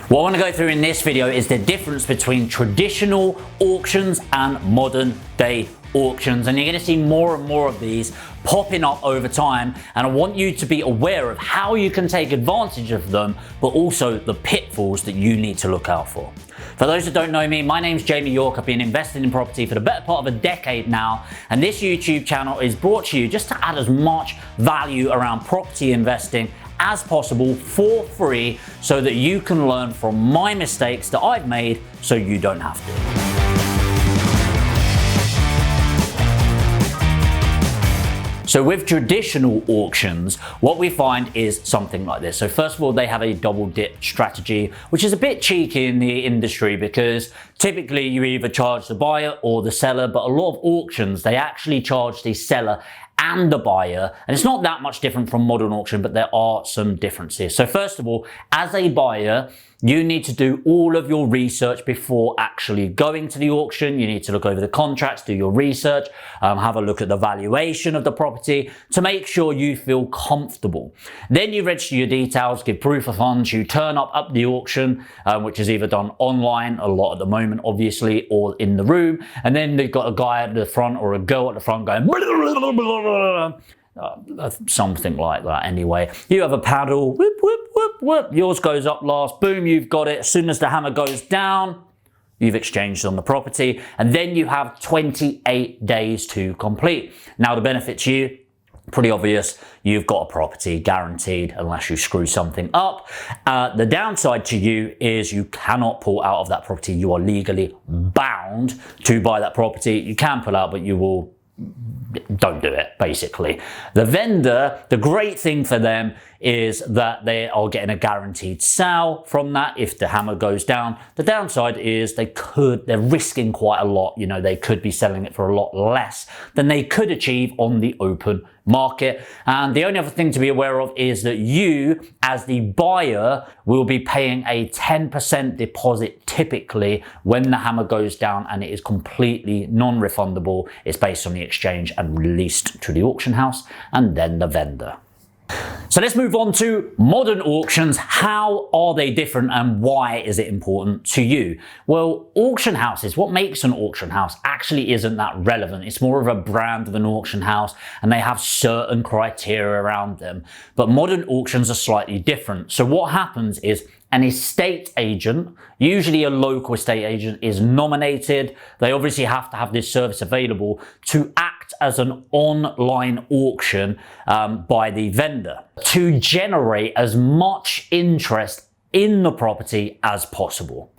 What I want to go through in this video is the difference between traditional auctions and modern day auctions, and you're going to see more and more of these popping up over time, and I want you to be aware of how you can take advantage of them, but also the pitfalls that you need to look out for. For those that don't know me, my name's Jamie York. I've been investing in property for the better part of a decade now, and this YouTube channel is brought to you just to add as much value around property investing as possible for free, so that you can learn from my mistakes that I've made so you don't have to. So with traditional auctions, what we find is something like this. So first of all, they have a double dip strategy, which is a bit cheeky in the industry because typically you either charge the buyer or the seller, but a lot of auctions, they actually charge the seller and the buyer, and it's not that much different from modern auction, but there are some differences. So first of all, as a buyer, you need to do all of your research before actually going to the auction. You need to look over the contracts, do your research, have a look at the valuation of the property to make sure you feel comfortable. Then you register your details, give proof of funds, you turn up the auction, which is either done online, a lot at the moment obviously, or in the room, and then they've got a guy at the front or a girl at the front going something like that. Anyway, you have a paddle, whoop, whoop, whoop, whoop. Yours goes up last, boom, you've got it. As soon as the hammer goes down, you've exchanged on the property, and then you have 28 days to complete. Now the benefit to you, pretty obvious, you've got a property guaranteed unless you screw something up. The downside to you is you cannot pull out of that property. You are legally bound to buy that property. You can pull out, but don't do it, basically. The vendor, the great thing for them is that they are getting a guaranteed sale from that if the hammer goes down. The downside is they're risking quite a lot. You know, they could be selling it for a lot less than they could achieve on the open market. And the only other thing to be aware of is that you, as the buyer, will be paying a 10% deposit typically when the hammer goes down, and it is completely non-refundable. It's based on the exchange and released to the auction house and then the vendor. So let's move on to modern auctions. How are they different and why is it important to you? Well, auction houses, what makes an auction house actually isn't that relevant. It's more of a brand of an auction house and they have certain criteria around them. But modern auctions are slightly different. So what happens is an estate agent, usually a local estate agent, is nominated. They obviously have to have this service available to act as an online auction by the vendor to generate as much interest in the property as possible.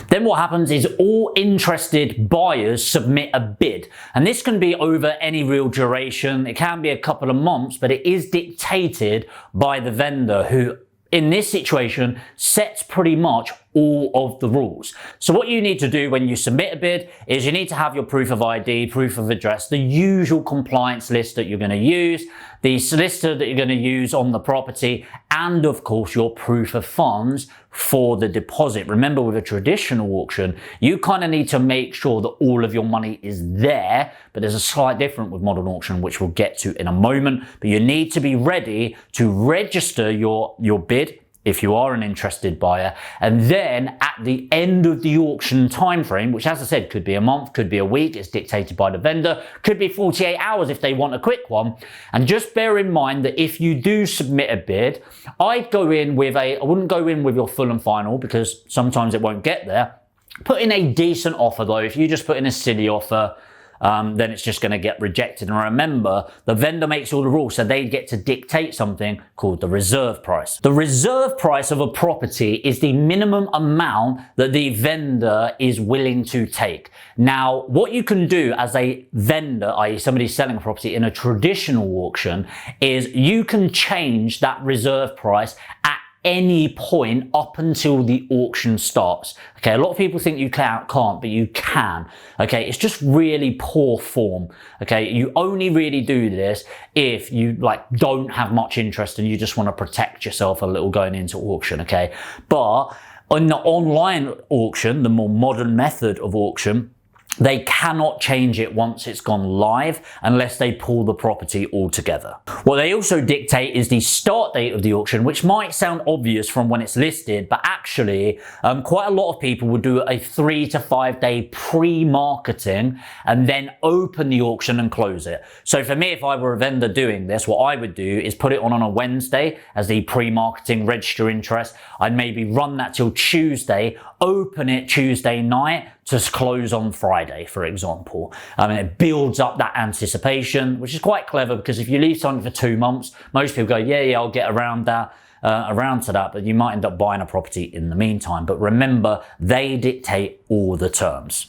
Then what happens is all interested buyers submit a bid, and this can be over any real duration. It can be a couple of months, but it is dictated by the vendor, who in this situation sets pretty much all of the rules. So what you need to do when you submit a bid is you need to have your proof of ID, proof of address, the usual compliance list that you're going to use, the solicitor that you're going to use on the property, and of course your proof of funds for the deposit. Remember, with a traditional auction, you kind of need to make sure that all of your money is there, but there's a slight difference with modern auction, which we'll get to in a moment. But you need to be ready to register your bid if you are an interested buyer, and then at the end of the auction time frame, which as I said could be a month, could be a week, it's dictated by the vendor, could be 48 hours if they want a quick one. And just bear in mind that if you do submit a bid, I wouldn't go in with your full and final, because sometimes it won't get there. Put in a decent offer though. If you just put in a silly offer, then it's just going to get rejected. And remember, the vendor makes all the rules, so they get to dictate something called the reserve price. The reserve price of a property is the minimum amount that the vendor is willing to take. Now, what you can do as a vendor, i.e. somebody selling a property in a traditional auction, is you can change that reserve price at any point up until the auction starts. Okay, a lot of people think you can't, but you can. Okay, it's just really poor form. Okay, you only really do this if you don't have much interest and you just want to protect yourself a little going into auction. Okay, but on the online auction, the more modern method of auction, they cannot change it once it's gone live unless they pull the property altogether. What they also dictate is the start date of the auction, which might sound obvious from when it's listed, but actually quite a lot of people will do a 3 to 5 day pre-marketing and then open the auction and close it. So for me, if I were a vendor doing this, what I would do is put it on a Wednesday as the pre-marketing, register interest. I'd maybe run that till Tuesday, open it Tuesday night, to close on Friday, for example. It builds up that anticipation, which is quite clever, because if you leave something for 2 months, most people go, yeah, I'll get around to that, but you might end up buying a property in the meantime. But remember, they dictate all the terms.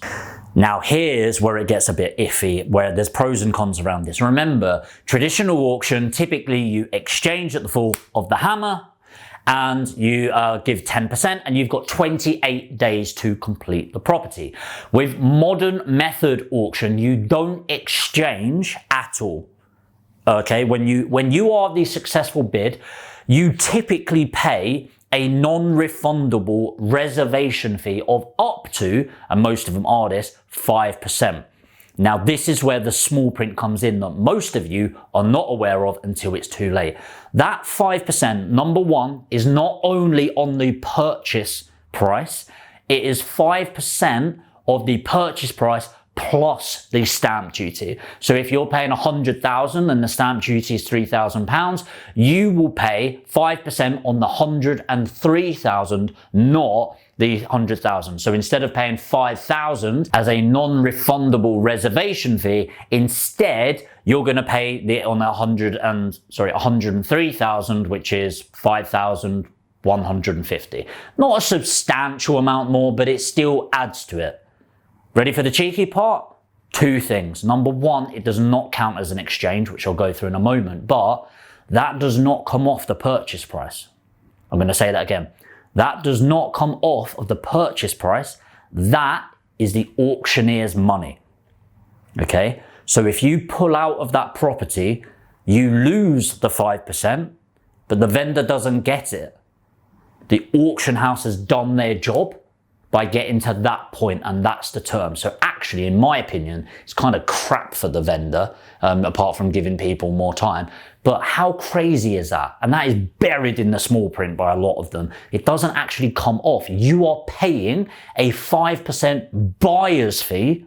Now, here's where it gets a bit iffy, where there's pros and cons around this. Remember, traditional auction, typically you exchange at the fall of the hammer, and you give 10%, and you've got 28 days to complete the property. With modern method auction, you don't exchange at all. Okay, when you are the successful bid, you typically pay a non-refundable reservation fee of up to, and most of them are this, 5%. Now, this is where the small print comes in that most of you are not aware of until it's too late. That 5%, number one, is not only on the purchase price, it is 5% of the purchase price plus the stamp duty. So if you're paying 100,000 and the stamp duty is £3,000, you will pay 5% on the 103,000, not the 100,000. So instead of paying 5,000 as a non-refundable reservation fee, instead you're going to pay the on 103,000, which is 5,150. Not a substantial amount more, but it still adds to it. Ready for the cheeky part? 2 things. Number one, it does not count as an exchange, which I'll go through in a moment, but that does not come off the purchase price. I'm going to say that again. That does not come off of the purchase price. That is the auctioneer's money. Okay? So if you pull out of that property, you lose the 5%, but the vendor doesn't get it. The auction house has done their job by getting to that point, and that's the term. So actually, in my opinion, it's kind of crap for the vendor, apart from giving people more time. But how crazy is that? And that is buried in the small print by a lot of them. It doesn't actually come off. You are paying a 5% buyer's fee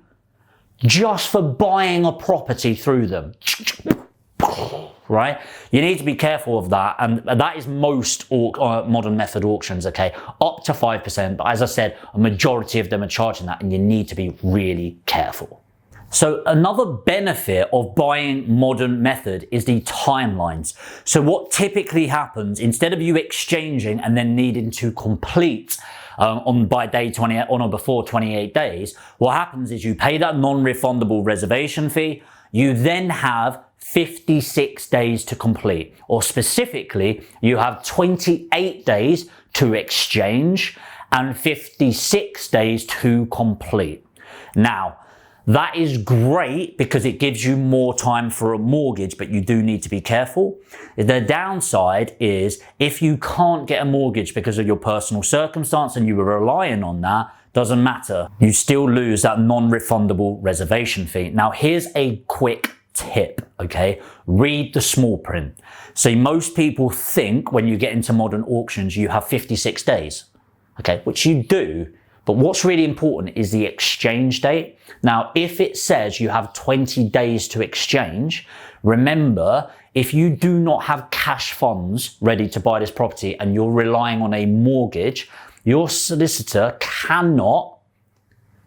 just for buying a property through them. Right? You need to be careful of that, and that is most modern method auctions, okay? Up to 5%, but as I said, a majority of them are charging that, and you need to be really careful. So another benefit of buying modern method is the timelines. So what typically happens, instead of you exchanging and then needing to complete by day 28 on or before 28 days, what happens is you pay that non-refundable reservation fee, you then have 56 days to complete, or specifically, you have 28 days to exchange and 56 days to complete. Now, that is great because it gives you more time for a mortgage, but you do need to be careful. The downside is if you can't get a mortgage because of your personal circumstance and you were relying on that, doesn't matter. You still lose that non-refundable reservation fee. Now, here's a quick tip, okay? Read the small print. See, most people think when you get into modern auctions, you have 56 days, okay? Which you do. But what's really important is the exchange date. Now, if it says you have 20 days to exchange, remember, if you do not have cash funds ready to buy this property and you're relying on a mortgage, your solicitor cannot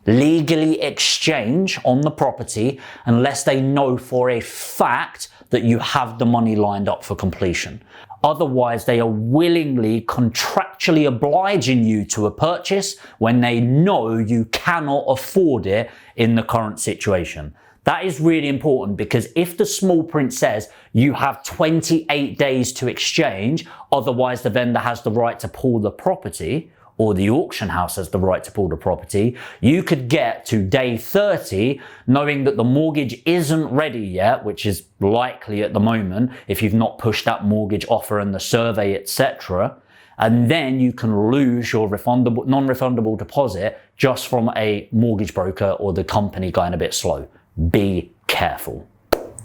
legally exchange on the property unless they know for a fact that you have the money lined up for completion. Otherwise, they are willingly, contractually obliging you to a purchase when they know you cannot afford it in the current situation. That is really important because if the small print says you have 28 days to exchange, otherwise the vendor has the right to pull the property, or the auction house has the right to pull the property, you could get to day 30 knowing that the mortgage isn't ready yet, which is likely at the moment if you've not pushed that mortgage offer and the survey, etc. and then you can lose your non-refundable deposit just from a mortgage broker or the company going a bit slow. Be careful.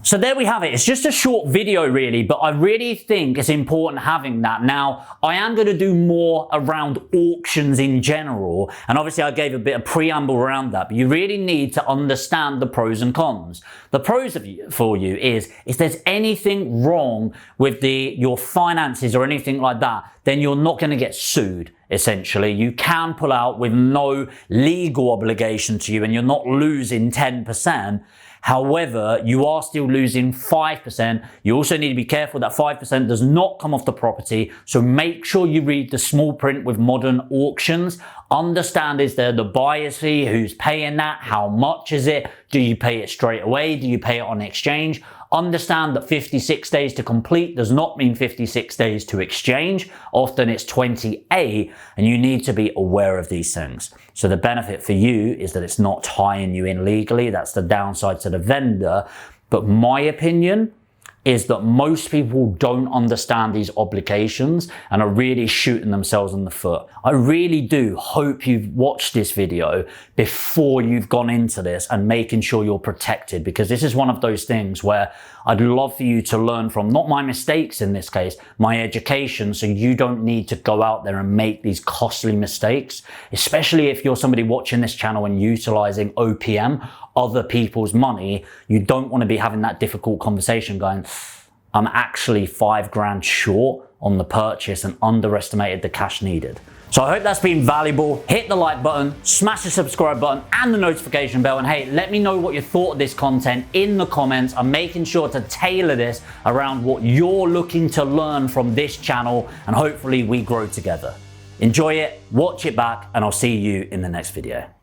So there we have it. It's just a short video really, but I really think it's important having that. Now, I am going to do more around auctions in general, and obviously I gave a bit of preamble around that, but you really need to understand the pros and cons. The pros for you is if there's anything wrong with your finances or anything like that, then you're not going to get sued. Essentially, you can pull out with no legal obligation to you and you're not losing 10%. However, you are still losing 5%. You also need to be careful that 5% does not come off the property. So make sure you read the small print with modern auctions. Understand, is there the buyer's fee? Who's paying that? How much is it? Do you pay it straight away? Do you pay it on exchange? Understand that 56 days to complete does not mean 56 days to exchange. Often it's 28, and you need to be aware of these things. So the benefit for you is that it's not tying you in legally. That's the downside to the vendor. But my opinion is that most people don't understand these obligations and are really shooting themselves in the foot. I really do hope you've watched this video before you've gone into this and making sure you're protected, because this is one of those things where I'd love for you to learn from, not my mistakes in this case, my education, so you don't need to go out there and make these costly mistakes, especially if you're somebody watching this channel and utilizing OPM, other people's money. You don't want to be having that difficult conversation going, I'm actually $5,000 short on the purchase and underestimated the cash needed. So I hope that's been valuable. Hit the like button, smash the subscribe button and the notification bell. And hey, let me know what you thought of this content in the comments. I'm making sure to tailor this around what you're looking to learn from this channel, and hopefully we grow together. Enjoy it, watch it back, and I'll see you in the next video.